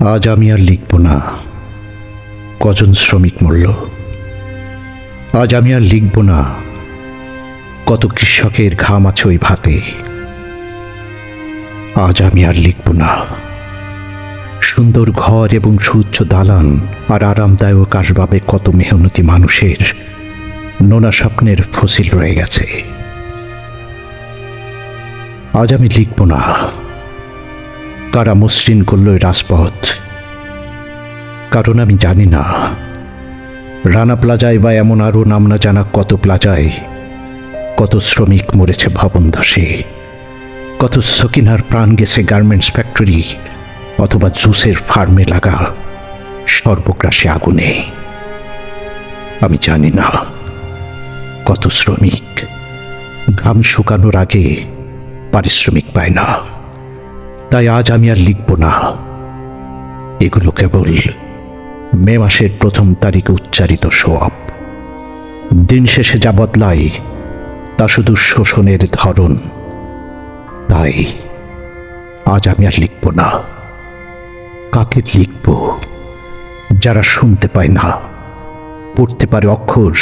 আজ আমি আর লিখব না কজন শ্রমিক মরল। আজ আমি আর লিখব না কত কৃষকের ঘাম আছে ওই ভাতে। আজ আমি আর লিখব না সুন্দর ঘর এবং সুউচ্চ দালান আর আরামদায়ক আসবাবে কত মেহনতি মানুষের নোনা স্বপ্নের ফসিল রয়ে গেছে। আজ আমি লিখব না কারা মসৃণ করল এই রাজপথ, কারণ আমি জানি না রানা প্লাজায় বা এমন আরও নাম না জানা কত প্লাজায় কত শ্রমিক মরেছে ভবন ধসে, কত সকিনার প্রাণ গেছে গার্মেন্টস ফ্যাক্টরি অথবা জুসের ফার্মে লাগা সর্বগ্রাসী আগুনে। আমি জানি না কত শ্রমিক ঘাম শুকানোর আগে পারিশ্রমিক পায় না। তাই আজ আমি আর লিখব না এগুলো কেবল মে মাসের 1 তারিখে উচ্চারিত শোয়াব। দিন শেষে যা বদলায় তা শুধু শোষণের ধরন। তাই আজ আমি আর লিখব না। কাকে লিখব? যারা শুনতে পায় না, পড়তে পারে অক্ষর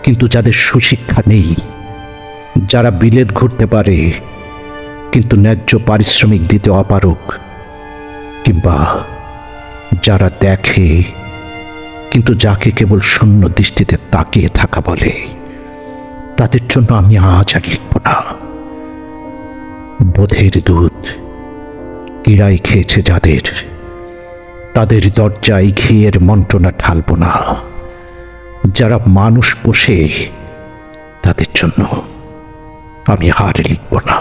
কিন্তু যাদের সুশিক্ষা নেই, যারা বিলেত ঘুরতে পারে কিন্তু ন্যায্য পারিশ্রমিক দিতে অপারগ, কিংবা যারা দেখে কিন্তু যাকে কেবল শূন্য দৃষ্টিতে তাকিয়ে থাকা বলে। তাদের জন্য আমি আজ আর লিখব না। বোধের দুধ কিড়াই খেয়েছে যাদের, তাদের দরজায় ঘিয়ের মন্ত্রণা ঢালব না। যারা মানুষ পোষে তাদের জন্য আমি আর লিখব না।